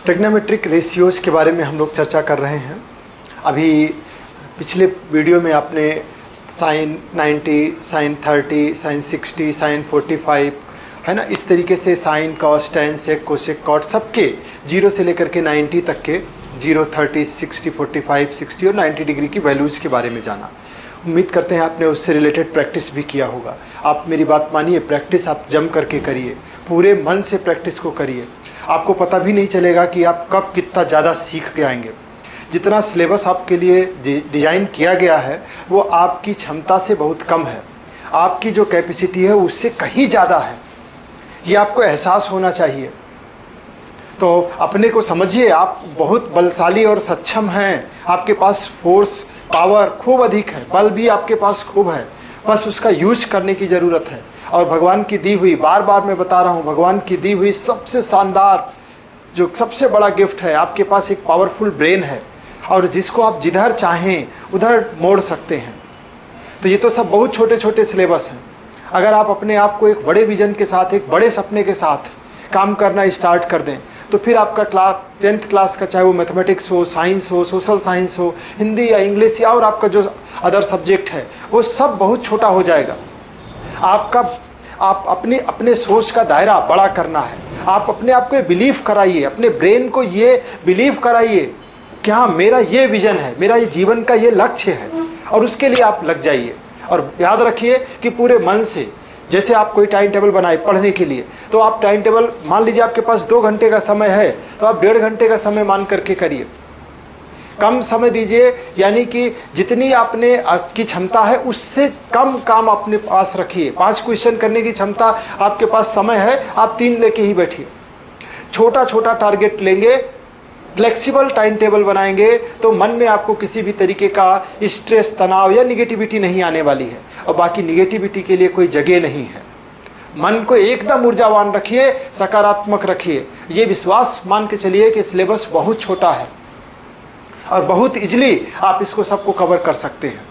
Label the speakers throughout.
Speaker 1: Trigonometric ratios के बारे में हम लोग चर्चा कर रहे हैं। अभी पिछले वीडियो में आपने साइन 90, साइन 30, साइन 60, साइन 45 है ना, इस तरीके से sine cos tan sec cosec cot सबके 0 से लेकर के 90 तक के 0, 30, 60, 45, 60 और 90 डिग्री की वैल्यूज़ के बारे में जाना। उम्मीद करते हैं आपने उससे रिलेटेड प्रैक्टिस भी किया होगा। आप मेरी बात मानिए, प्रैक्टिस आप जम करके करिए, पूरे मन से प्रैक्टिस को करिए। आपको पता भी नहीं चलेगा कि आप कब कितना ज़्यादा सीख के आएंगे। जितना सिलेबस आपके लिए डिज़ाइन किया गया है वो आपकी क्षमता से बहुत कम है, आपकी जो कैपेसिटी है उससे कहीं ज़्यादा है। ये आपको एहसास होना चाहिए। तो अपने को समझिए, आप बहुत बलशाली और सक्षम हैं। आपके पास फोर्स पावर खूब अधिक है, बल भी आपके पास खूब है, बस उसका यूज करने की ज़रूरत है। और भगवान की दी हुई, बार बार मैं बता रहा हूँ, भगवान की दी हुई सबसे शानदार जो सबसे बड़ा गिफ्ट है, आपके पास एक पावरफुल ब्रेन है और जिसको आप जिधर चाहें उधर मोड़ सकते हैं। तो ये तो सब बहुत छोटे छोटे सिलेबस हैं। अगर आप अपने आप को एक बड़े विजन के साथ, एक बड़े सपने के साथ काम करना स्टार्ट कर दें तो फिर आपका क्लास 10th क्लास का, चाहे वो मैथमेटिक्स हो, साइंस हो, सोशल साइंस हो, हिंदी या इंग्लिश या और आपका जो अदर सब्जेक्ट है, वो सब बहुत छोटा हो जाएगा। आप अपने सोच का दायरा बड़ा करना है। आप अपने आप को बिलीव कराइए, अपने ब्रेन को ये बिलीव कराइए कि हाँ, मेरा ये विजन है, मेरा ये जीवन का ये लक्ष्य है, और उसके लिए आप लग जाइए। और याद रखिए कि पूरे मन से, जैसे आप कोई टाइम टेबल बनाए पढ़ने के लिए, तो आप टाइम टेबल मान लीजिए आपके पास 2 घंटे का समय है तो आप 1.5 घंटे का समय मान करके करिए। कम समय दीजिए, यानी कि जितनी आपने की क्षमता है उससे कम काम अपने पास रखिए। 5 क्वेश्चन करने की क्षमता आपके पास समय है, आप 3 लेके ही बैठिए। छोटा छोटा टारगेट लेंगे, फ्लेक्सिबल टाइम टेबल बनाएंगे तो मन में आपको किसी भी तरीके का स्ट्रेस, तनाव या निगेटिविटी नहीं आने वाली है। और बाकी निगेटिविटी के लिए कोई जगह नहीं है। मन को एकदम ऊर्जावान रखिए, सकारात्मक रखिए। ये विश्वास मान के चलिए कि सिलेबस बहुत छोटा है और बहुत इजली आप इसको सबको कवर कर सकते हैं।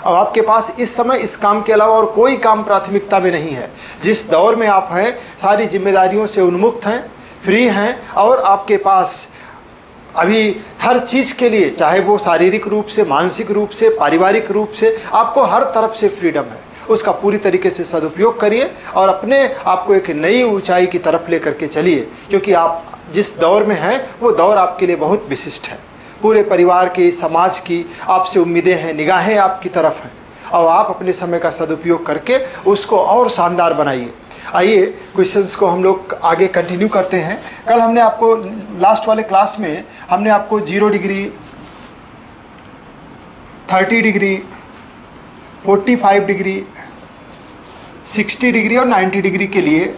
Speaker 1: और आपके पास इस समय इस काम के अलावा और कोई काम प्राथमिकता में नहीं है। जिस दौर में आप हैं, सारी जिम्मेदारियों से उन्मुक्त हैं, फ्री हैं, और आपके पास अभी हर चीज़ के लिए, चाहे वो शारीरिक रूप से, मानसिक रूप से, पारिवारिक रूप से, आपको हर तरफ से फ्रीडम है। उसका पूरी तरीके से सदुपयोग करिए और अपने आप को एक नई ऊंचाई की तरफ ले करके चलिए, क्योंकि आप जिस दौर में हैं वो दौर आपके लिए बहुत विशिष्ट है। पूरे परिवार की, समाज की आपसे उम्मीदें हैं, निगाहें आपकी तरफ हैं, और आप अपने समय का सदुपयोग करके उसको और शानदार बनाइए। आइए क्वेश्चंस को हम लोग आगे कंटिन्यू करते हैं। कल हमने आपको लास्ट वाले क्लास में हमने आपको 0 डिग्री, 30 डिग्री, 45 डिग्री, 60 डिग्री और 90 डिग्री के लिए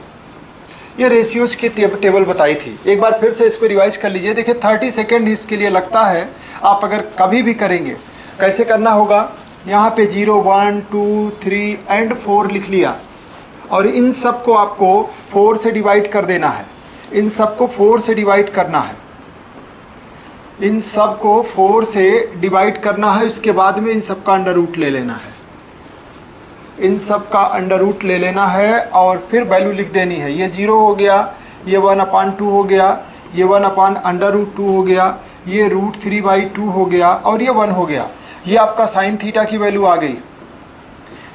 Speaker 1: ये रेशियोज की टेबल बताई थी। एक बार फिर से इसको रिवाइज कर लीजिए। देखिए 30 सेकेंड इसके लिए लगता है। आप अगर कभी भी करेंगे, कैसे करना होगा, यहाँ पे 0, 1, 2, 3 एंड 4 लिख लिया, और इन सब को आपको 4 से डिवाइड कर देना है। इन सब को 4 से डिवाइड करना है, इन सब को 4 से डिवाइड करना है। उसके बाद में इन सब का अंडर रूट ले लेना है, इन सब का अंडर रूट ले लेना है और फिर वैल्यू लिख देनी है। ये 0 हो गया, ये 1/2 हो गया, ये 1/√2 हो गया, ये √3/2 हो गया, और ये 1 हो गया। ये आपका साइन थीटा की वैल्यू आ गई।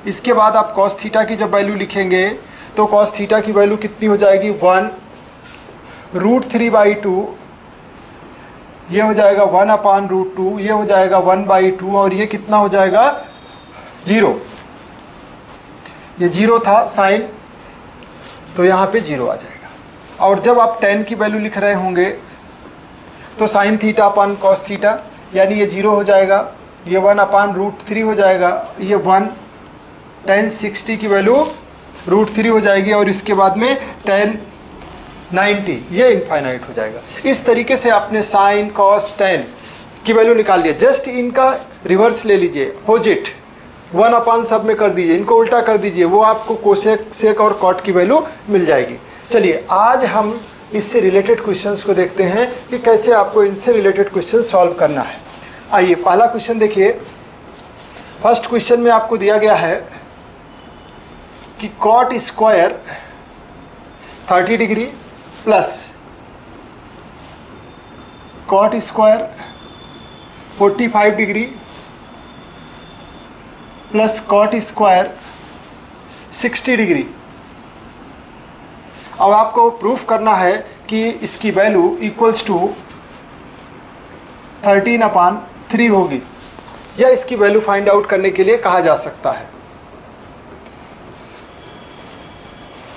Speaker 1: इसके बाद आप कॉस थीटा की जब वैल्यू लिखेंगे तो कॉस थीटा की वैल्यू कितनी हो जाएगी, 1 √3/2, ये हो जाएगा 1/√2, ये हो जाएगा 1/2, और ये कितना हो जाएगा, 0। ये 0 था साइन, तो यहाँ पे 0 आ जाएगा। और जब आप tan की वैल्यू लिख रहे होंगे तो साइन थीटा अपन कॉस थीटा, यानी ये 0 हो जाएगा, ये 1/√3 हो जाएगा, ये 1, tan 60 की वैल्यू √3 हो जाएगी, और इसके बाद में tan 90, ये इनफाइनाइट हो जाएगा। इस तरीके से आपने साइन कॉस tan की वैल्यू निकाल दिया। जस्ट इनका रिवर्स ले लीजिए, अपोजिट 1/, सब में कर दीजिए, इनको उल्टा कर दीजिए, वो आपको कोसेक, सेक और कॉट की वैल्यू मिल जाएगी। चलिए आज हम इससे रिलेटेड क्वेश्चंस को देखते हैं कि कैसे आपको इनसे रिलेटेड क्वेश्चन सॉल्व करना है। आइए पहला क्वेश्चन देखिए। फर्स्ट क्वेश्चन में आपको दिया गया है कि cot square 30 degree plus cot square 45 degree plus cot square 60 degree. अब आपको प्रूफ करना है कि इसकी वैल्यू इक्वल्स टू 13/3 होगी, या इसकी वैल्यू फाइंड आउट करने के लिए कहा जा सकता है।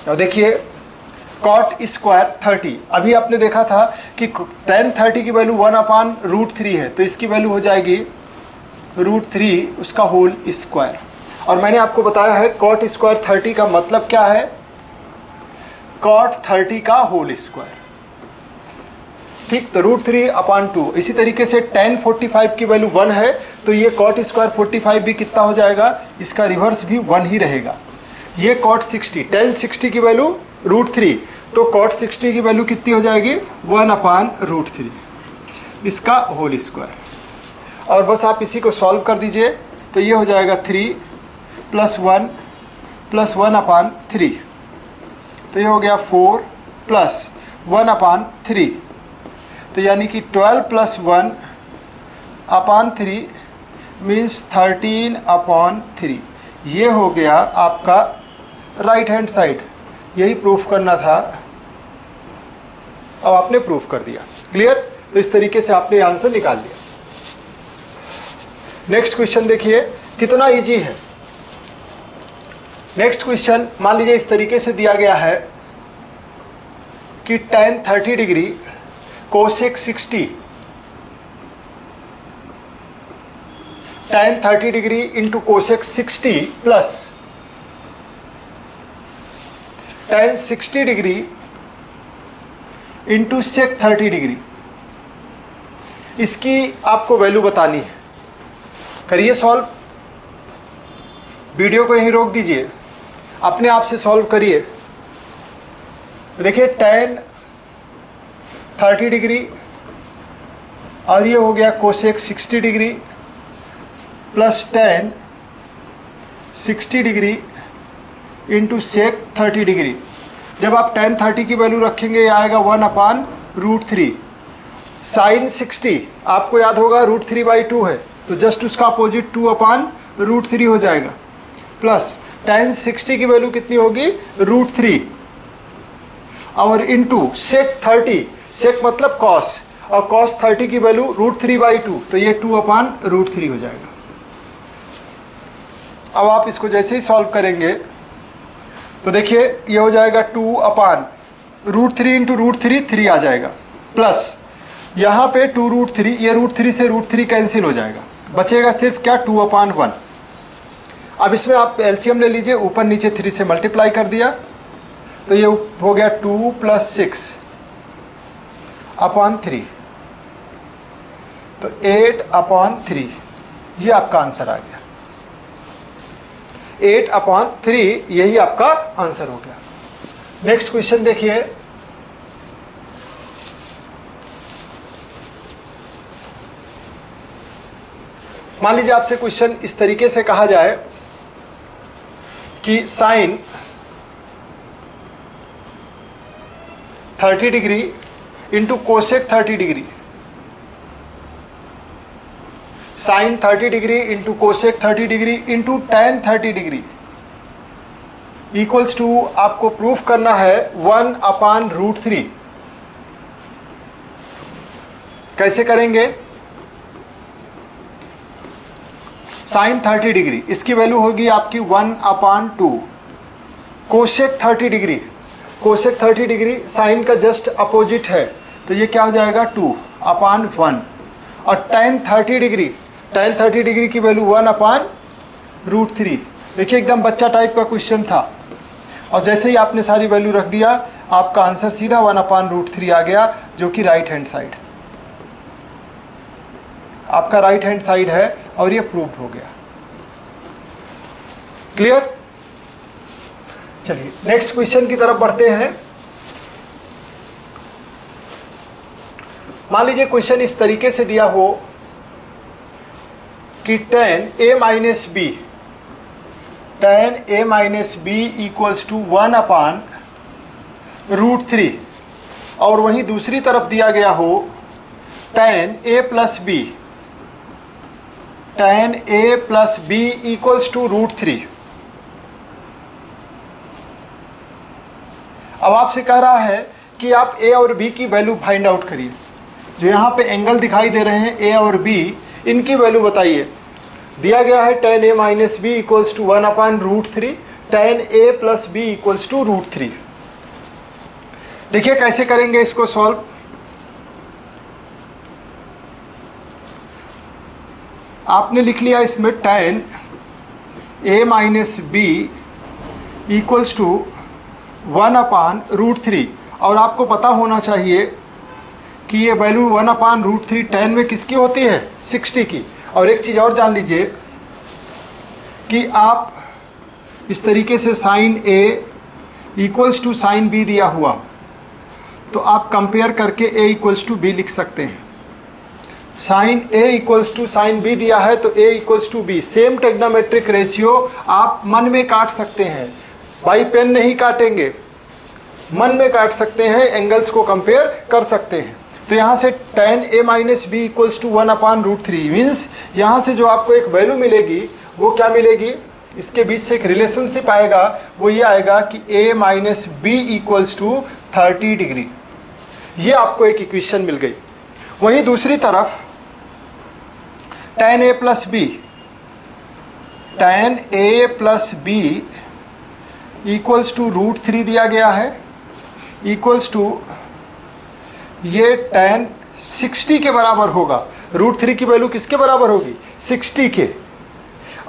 Speaker 1: अब देखिए कॉट स्क्वायर 30, अभी आपने देखा था कि tan 30 की वैल्यू 1/√3 है, तो इसकी वैल्यू हो जाएगी √3 उसका होल स्क्वायर। और मैंने आपको बताया है कॉट स्क्वायर 30 का मतलब क्या है, कॉट 30 का होल स्क्वायर। ठीक, तो √3/2। इसी तरीके से tan 45 की वैल्यू 1 है, तो ये कॉट स्क्वायर 45 भी कितना हो जाएगा, इसका रिवर्स भी 1 ही रहेगा। ये कॉट 60, tan 60 की वैल्यू √3, तो कॉट 60 की वैल्यू कितनी हो जाएगी 1/√3 इसका होल स्क्वायर। और बस आप इसी को सॉल्व कर दीजिए, तो ये हो जाएगा 3 + 1 + 1/3, तो ये हो गया 4 + 1/3, तो यानी कि 12 + 1/3 मीन्स 13/3। ये हो गया आपका राइट हैंड साइड। यही प्रूफ करना था, अब आपने प्रूफ कर दिया। क्लियर? तो इस तरीके से आपने आंसर निकाल लिया। नेक्स्ट क्वेश्चन देखिए कितना इजी है। नेक्स्ट क्वेश्चन मान लीजिए इस तरीके से दिया गया है कि tan 30 degree cosec 60, tan 30 degree into cosec 60 plus tan 60 degree into sec 30 degree, इसकी आपको वैल्यू बतानी है। करिए सॉल्व, वीडियो को यहीं रोक दीजिए, अपने आप से सॉल्व करिए। देखिए tan 30 डिग्री और ये हो गया cosec 60 degree plus tan 60 degree into sec 30 degree. जब आप tan 30 की वैल्यू रखेंगे ये आएगा 1/√3। साइन 60 आपको याद होगा √3/2 है, तो जस्ट उसका अपोजिट 2/√3 हो जाएगा, प्लस tan 60 की वैल्यू कितनी होगी √3 और इंटू सेक 30, सेक मतलब कॉस, और कॉस 30 की वैल्यू √3/2, तो ये 2/√3 हो जाएगा। अब आप इसको जैसे ही सॉल्व करेंगे तो देखिए ये हो जाएगा 2/√3 इंटू √3 3 आ जाएगा, प्लस यहाँ पे 2√3, ये √3 से √3 कैंसिल हो जाएगा, बचेगा सिर्फ क्या 2/1। अब इसमें आप एलसीएम ले लीजिए, ऊपर नीचे 3 से मल्टीप्लाई कर दिया, तो ये हो गया 2 + 6/3, तो 8/3, ये आपका आंसर आ गया। 8/3 यही आपका आंसर हो गया। नेक्स्ट क्वेश्चन देखिए, मान लीजिए आपसे क्वेश्चन इस तरीके से कहा जाए कि sine 30 degree into cosec 30 degree, sine 30 degree into cosec 30 degree into tan 30 degree equals to, आपको प्रूफ करना है 1/√3। कैसे करेंगे? साइन 30 डिग्री इसकी वैल्यू होगी आपकी 1/2, cosec 30 degree, cosec 30 degree sign का जस्ट अपोजिट है, तो ये क्या हो जाएगा 2/1, और tan 30 डिग्री, tan 30 डिग्री की वैल्यू 1/√3। देखिए एकदम बच्चा टाइप का क्वेश्चन था, और जैसे ही आपने सारी वैल्यू रख दिया आपका आंसर सीधा 1/√3 आ गया, जो कि राइट हैंड साइड, आपका राइट हैंड साइड है, और ये प्रूव्ड हो गया। क्लियर? चलिए नेक्स्ट क्वेश्चन की तरफ बढ़ते हैं। मान लीजिए क्वेश्चन इस तरीके से दिया हो कि tan a - b equals to 1/√3, और वहीं दूसरी तरफ दिया गया हो tan a plus B, tan a plus B equals to √3। अब आपसे कह रहा है कि आप a और b की वैल्यू फाइंड आउट करिए। जो यहाँ पे एंगल दिखाई दे रहे हैं a और b, इनकी वैल्यू बताइए। दिया गया है tan a minus B equals to 1/√3, tan a plus B equals to √3। देखिए कैसे करेंगे इसको सॉल्व। आपने लिख लिया इसमें tan a minus B equals to 1/√3, और आपको पता होना चाहिए कि ये वैल्यू 1/√3 tan में किसकी होती है, 60 की। और एक चीज़ और जान लीजिए कि आप इस तरीके से sine a equals to sine b दिया हुआ, तो आप कंपेयर करके a इक्वल्स टू b लिख सकते हैं। Sine a equals to sine b दिया है तो a equals to b। Same trigonometric ratio आप मन में काट सकते हैं, बाई पेन नहीं काटेंगे, मन में काट सकते हैं, एंगल्स को कंपेयर कर सकते हैं। तो यहाँ से tan a minus B equals to 1/√3 means यहाँ से जो आपको एक वैल्यू मिलेगी वो क्या मिलेगी, इसके बीच से एक रिलेशनशिप आएगा, वो ये आएगा कि a minus B equals to 30 degree. ये आपको एक इक्वेशन मिल गई। वहीं दूसरी तरफ tan a plus B, tan a plus B equals to √3 दिया गया है, इक्वल्स टू ये tan 60 के बराबर होगा। √3 की वैल्यू किसके बराबर होगी, 60 के।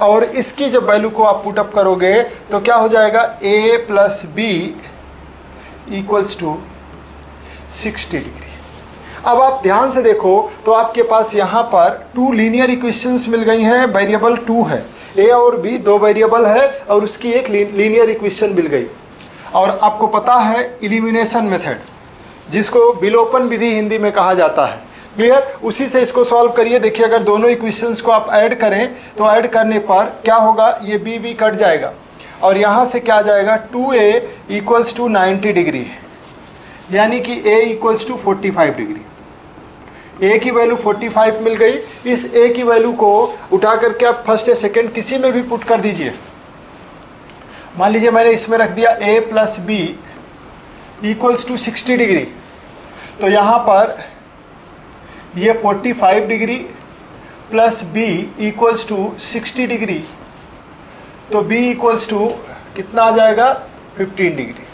Speaker 1: और इसकी जब वैल्यू को आप पुटअप करोगे तो क्या हो जाएगा, a plus B equals to 60 degree. अब आप ध्यान से देखो तो आपके पास यहाँ पर 2 लीनियर इक्वेशंस मिल गई हैं, वेरिएबल 2 है, a और b 2 वेरिएबल है और उसकी एक लीनियर इक्वेशन मिल गई। और आपको पता है एलिमिनेशन मेथड, जिसको विलोपन विधि हिंदी में कहा जाता है, क्लियर। उसी से इसको सॉल्व करिए। देखिए अगर दोनों इक्वेशंस को आप ऐड करें तो ऐड करने पर क्या होगा, ये b कट जाएगा और यहाँ से क्या आ जाएगा, 2a इक्वल्स टू 90 डिग्री, यानी कि a equals to 45 degree. a की वैल्यू 45 मिल गई। इस a की वैल्यू को उठा करके आप फर्स्ट या सेकेंड किसी में भी पुट कर दीजिए। मान लीजिए मैंने इसमें रख दिया a plus B equals to 60 degree, तो यहाँ पर ये 45 degree plus b equals to 60 degree, तो b इक्वल्स टू कितना आ जाएगा, 15 डिग्री।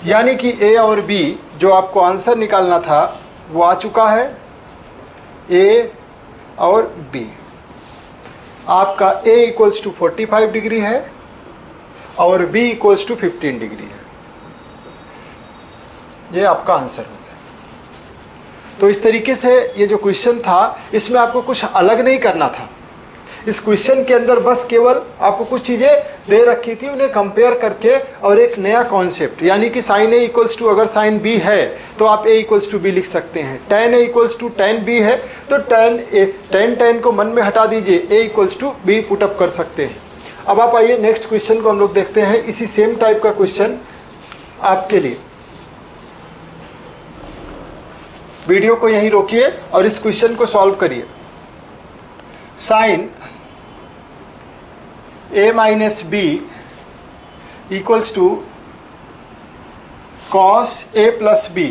Speaker 1: यानी कि a और b जो आपको आंसर निकालना था वो आ चुका है, a और b। आपका a इक्वल्स टू 45 डिग्री है और b इक्वल्स टू 15 डिग्री है। ये आपका आंसर हो गया। तो इस तरीके से ये जो क्वेश्चन था इसमें आपको कुछ अलग नहीं करना था। इस क्वेश्चन के अंदर बस केवल आपको कुछ चीज़ें दे रखी थी, उन्हें कंपेयर करके और एक नया कॉन्सेप्ट, यानी कि साइन a इक्वल्स टू, अगर साइन b है तो आप a इक्वल्स टू b लिख सकते हैं। tan a equals to tan b है तो tan को मन में हटा दीजिए, a equals to b put up कर सकते हैं। अब आप आइए नेक्स्ट क्वेश्चन को हम लोग देखते हैं। इसी सेम टाइप का क्वेश्चन आपके लिए। वीडियो को यहीं रोकिए और इस क्वेश्चन को सॉल्व करिए। Sine a minus B equals to cos a plus B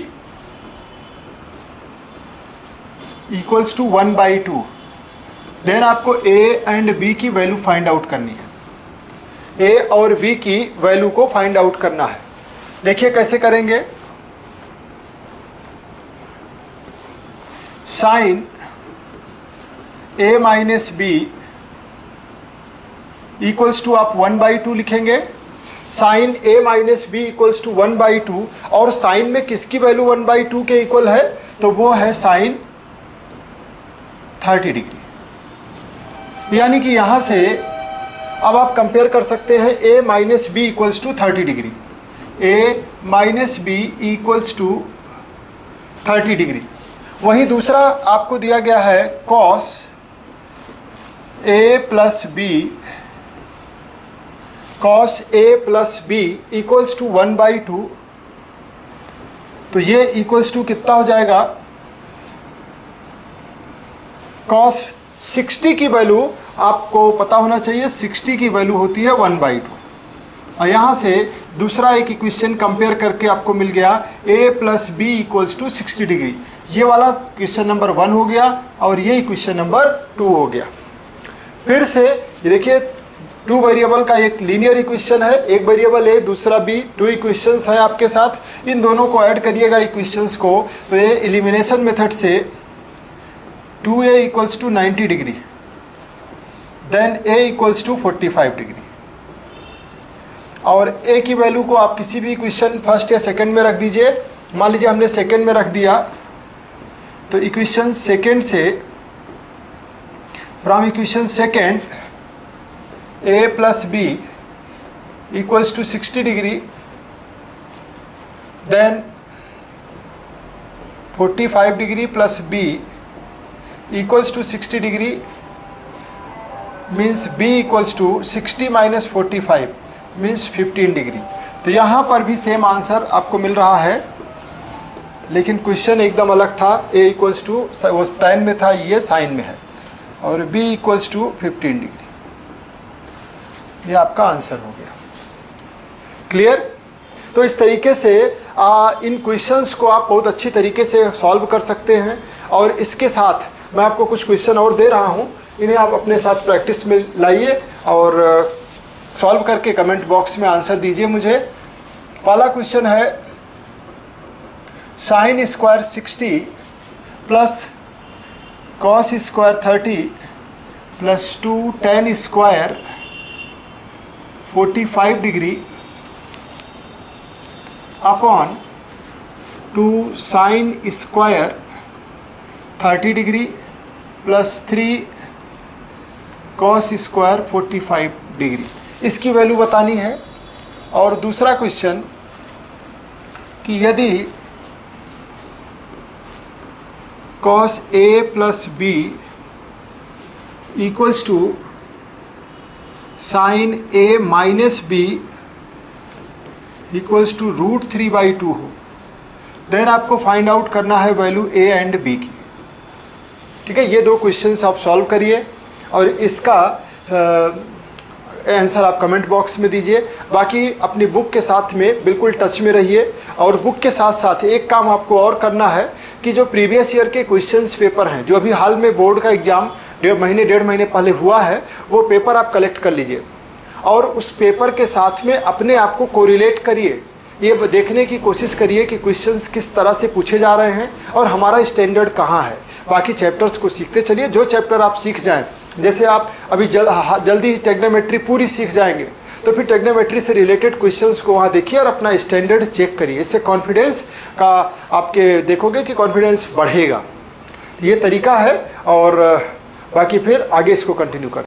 Speaker 1: equals to 1/2। Then आपको a एंड b की वैल्यू फाइंड आउट करनी है। a और b की वैल्यू को फाइंड आउट करना है। देखिए कैसे करेंगे। Sine a minus B equals to आप 1/2 लिखेंगे। Sine a minus B equals to 1/2, और साइन में किसकी वैल्यू 1/2 के इक्वल है, तो वो है साइन 30 डिग्री। यानी कि यहाँ से अब आप कंपेयर कर सकते हैं a minus B equals to 30 degree, a minus B equals to 30 degree. वहीं दूसरा आपको दिया गया है cos a plus b, cos a plus B equals to 1/2, तो ये इक्वल्स टू कितना हो जाएगा, कॉस 60 की वैल्यू आपको पता होना चाहिए, 60 की वैल्यू होती है 1/2। और यहाँ से दूसरा एक इक्वेशन कंपेयर करके आपको मिल गया a plus B equals to 60 degree. ये वाला क्वेश्चन नंबर 1 हो गया और ये इक्वेशन नंबर 2 हो गया। फिर से ये देखिए 2 वेरिएबल का एक लीनियर इक्वेशन है, एक वेरिएबल a दूसरा b, 2 इक्वेशंस हैं आपके साथ। इन दोनों को ऐड करिएगा इक्वेशंस को, तो ये एलिमिनेशन मेथड से 2a equals to 90 degree, then a equals to 45 degree. और a की वैल्यू को आप किसी भी इक्वेशन फर्स्ट या सेकंड में रख दीजिए। मान लीजिए हमने सेकंड में रख दिया, तो इक्वेशन सेकंड से, from equation second a plus B equals to 60 degree, then 45 degree plus b equals to 60 degree, means b equals to 60 minus 45 means 15 degree. तो यहाँ पर भी सेम आंसर आपको मिल रहा है, लेकिन क्वेश्चन एकदम अलग था। a इक्वल्स टू वो tan में था, ये साइन में है, और b इक्वल्स टू 15 डिग्री। ये आपका आंसर हो गया। क्लियर? तो इस तरीके से इन क्वेश्चंस को आप बहुत अच्छी तरीके से सॉल्व कर सकते हैं। और इसके साथ मैं आपको कुछ क्वेश्चन और दे रहा हूँ, इन्हें आप अपने साथ प्रैक्टिस में लाइए और सॉल्व करके कमेंट बॉक्स में आंसर दीजिए मुझे। पहला क्वेश्चन है साइन स्क्वायर 60 प्लस कॉस स्क्वायर 30 प्लस 2 tan square 45 degree upon 2 sine square 30 degree plus 3 cos square 45 degree, इसकी वैल्यू बतानी है। और दूसरा क्वेश्चन कि यदि cos a plus B equals to sine a minus B equals to √3/2 हो, देन आपको फाइंड आउट करना है वैल्यू a एंड b की। ठीक है, ये 2 क्वेश्चंस आप सॉल्व करिए और इसका आंसर आप कमेंट बॉक्स में दीजिए। बाकी अपनी बुक के साथ में बिल्कुल टच में रहिए। और बुक के साथ साथ एक काम आपको और करना है कि जो प्रीवियस ईयर के क्वेश्चंस पेपर हैं, जो अभी हाल में बोर्ड का एग्ज़ाम 1.5 महीने पहले हुआ है, वो पेपर आप कलेक्ट कर लीजिए और उस पेपर के साथ में अपने आप को कोरिलेट करिए। ये देखने की कोशिश करिए कि क्वेश्चंस किस तरह से पूछे जा रहे हैं और हमारा स्टैंडर्ड कहाँ है। बाकी चैप्टर्स को सीखते चलिए। जो चैप्टर आप सीख जाएं, जैसे आप अभी जल्दी ट्रिग्नोमेट्री पूरी सीख जाएंगे, तो फिर ट्रिग्नोमेट्री से रिलेटेड क्वेश्चंस को वहाँ देखिए और अपना स्टैंडर्ड चेक करिए। इससे कॉन्फिडेंस का आपके देखोगे कि कॉन्फिडेंस बढ़ेगा। ये तरीका है और बाकी फिर आगे इसको कंटिन्यू कर